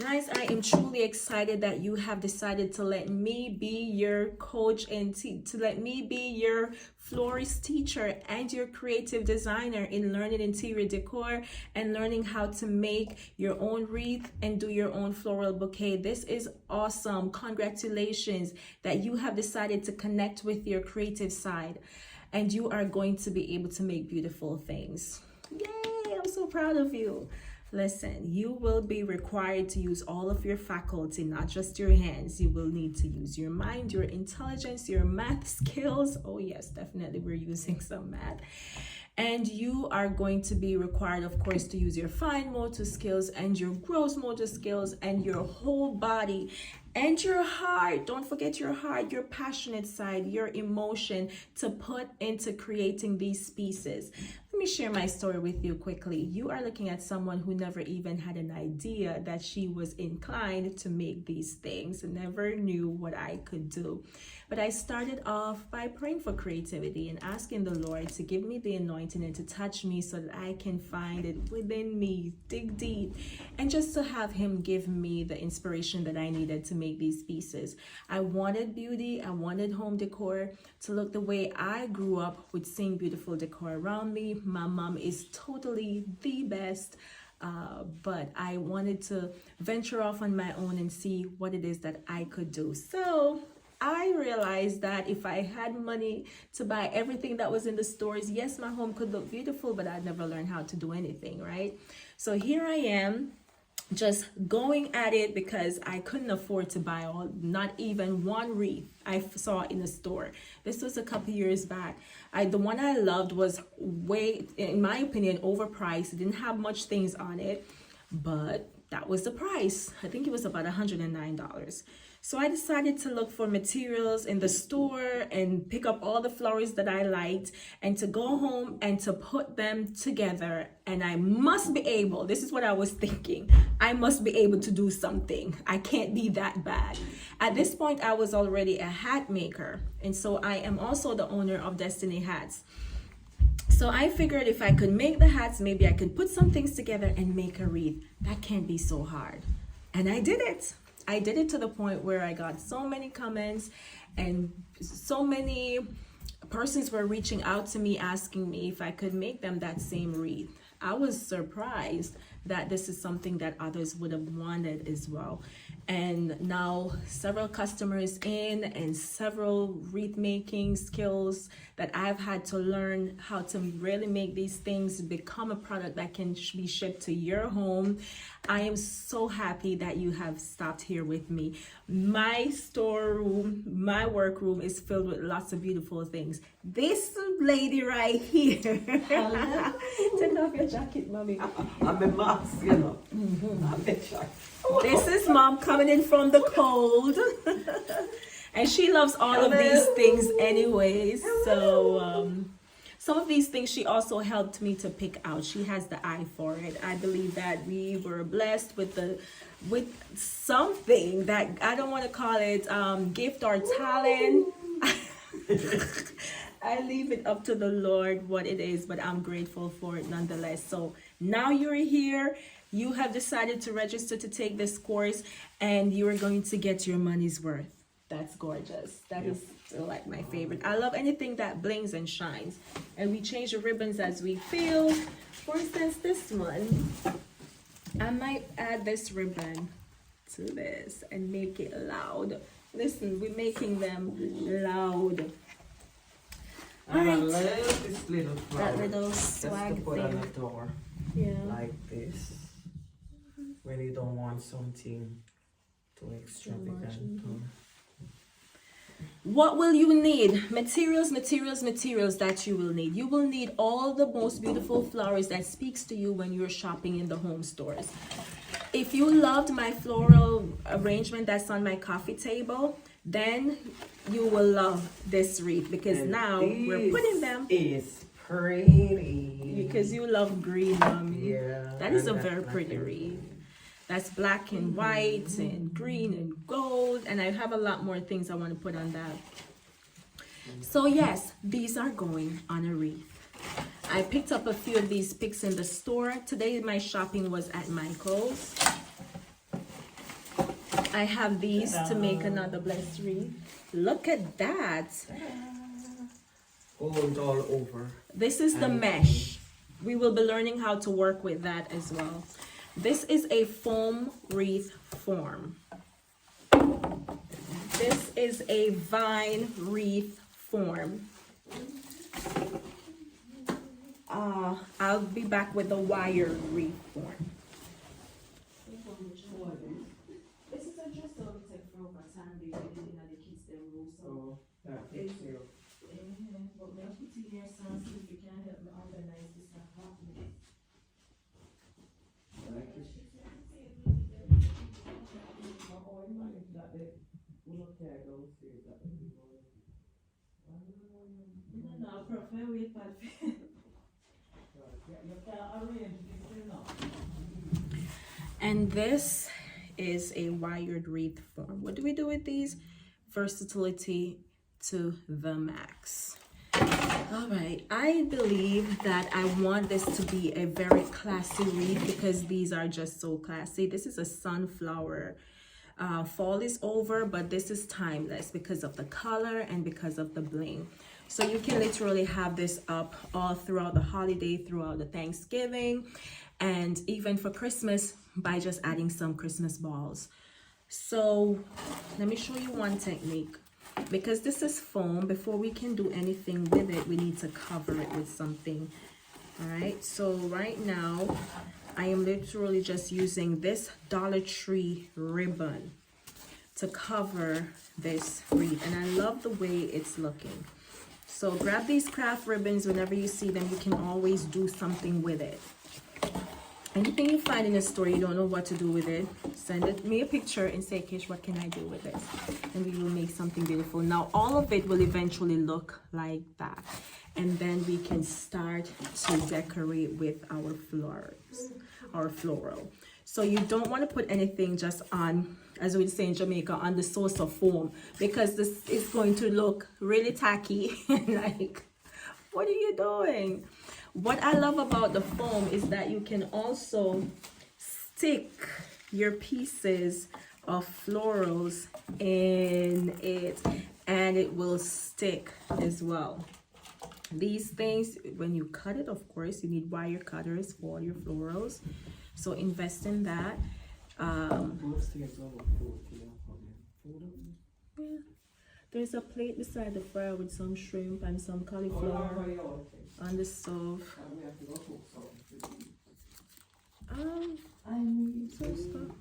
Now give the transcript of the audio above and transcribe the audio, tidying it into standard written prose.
Guys, I am truly excited that you have decided to let me be your coach and to let me be your florist teacher and your creative designer in learning interior decor and learning how to make your own wreath and do your own floral bouquet. This is awesome. Congratulations that you have decided to connect with your creative side and you are going to be able to make beautiful things. Yay, I'm so proud of you. Listen, you will be required to use all of your faculty, not just your hands. You will need to use your mind, your intelligence, your math skills. Oh yes, definitely we're using some math. And you are going to be required, of course, to use your fine motor skills and your gross motor skills and your whole body and your heart. Don't forget your heart, your passionate side, your emotion to put into creating these pieces. Let me share my story with you quickly. You are looking at someone who never even had an idea that she was inclined to make these things, never knew what I could do. But I started off by praying for creativity and asking the Lord to give me the anointing and to touch me so that I can find it within me, dig deep, and just to have Him give me the inspiration that I needed to make these pieces. I wanted beauty, I wanted home decor to look the way I grew up with seeing beautiful decor around me. My mom is totally the best. But I wanted to venture off on my own and see what it is that I could do. So I realized that if I had money to buy everything that was in the stores, yes, my home could look beautiful, but I'd never learn how to do anything, right? So here I am, just going at it because I couldn't afford to buy not even one wreath I saw in the store. This was a couple years back. The one I loved was way, in my opinion, overpriced. It didn't have much things on it, but that was the price. I think it was about $109. So I decided to look for materials in the store and pick up all the flowers that I liked and to go home and to put them together. And I must be able, this is what I was thinking, I must be able to do something. I can't be that bad. At this point, I was already a hat maker. And so I am also the owner of Destiny Hats. So I figured if I could make the hats, maybe I could put some things together and make a wreath. That can't be so hard. And I did it. I did it to the point where I got so many comments and so many persons were reaching out to me asking me if I could make them that same wreath. I was surprised that this is something that others would have wanted as well. And now several customers in and several wreath making skills that I've had to learn how to really make these things become a product that can be shipped to your home. I am so happy that you have stopped here with me. My storeroom, my workroom is filled with lots of beautiful things. This lady right here. Take off your jacket, mommy. I'm a mask, you know. I'm a jacket. This is mom coming in from the cold. And she loves all of these things anyways. So some of these things she also helped me to pick out. She has the eye for it. I believe that we were blessed with something that I don't want to call it gift or talent. I leave it up to the Lord what it is, but I'm grateful for it nonetheless. So now you're here. You have decided to register to take this course and you are going to get your money's worth. That's gorgeous. That is like my favorite. I love anything that blings and shines. And we change the ribbons as we feel. For instance, this one, I might add this ribbon to this and make it loud. Listen, we're making them loud. All right. I love this little flower. That little Just swag to put thing. on the door. Yeah. Like this. When you don't want something too extravagant. What will you need? Materials that you will need. You will need all the most beautiful flowers that speaks to you when you're shopping in the home stores. If you loved my floral arrangement that's on my coffee table, then you will love this wreath because and now we're putting them. Is pretty. Because you love green, mommy. Yeah. That is a very pretty wreath. That's black and white and green and gold. And I have a lot more things I want to put on that. So yes, these are going on a wreath. I picked up a few of these picks in the store. Today my shopping was at Michael's. I have these to make another blessed wreath. Look at that. Gold all over. This is the mesh. We will be learning how to work with that as well. This is a foam wreath form. This is a vine wreath form. I'll be back with the wire wreath form. This is a just so we take for over time. They really know the kids their rules. So that fits you. but let's put in here some see if you can help me organize this stuff properly. No, prefer with and this is a wired wreath form. What do we do with these? Versatility to the max. All right, I believe that I want this to be a very classy wreath because these are just so classy. This is a sunflower. Fall is over, but this is timeless because of the color and because of the bling. So you can literally have this up all throughout the holiday, throughout the Thanksgiving, and even for Christmas by just adding some Christmas balls. So let me show you one technique. Because this is foam, before we can do anything with it, we need to cover it with something. All right, so right now I am literally just using this Dollar Tree ribbon to cover this wreath, and I love the way it's looking. So grab these craft ribbons whenever you see them. You can always do something with it. Anything you find in a store you don't know what to do with it, send me a picture and say, Kish, what can I do with this? And we will make something beautiful. Now all of it will eventually look like that, and then we can start to decorate with our flowers, our floral. So you don't want to put anything just on, as we say in Jamaica, on the source of foam, because this is going to look really tacky. Like, what are you doing? What I love about the foam is that you can also stick your pieces of florals in it, and it will stick as well. These things, when you cut it, of course, you need wire cutters for your florals. So invest in that. Yeah. There's a plate beside the fire with some shrimp and some cauliflower on the stove. I need some stuff.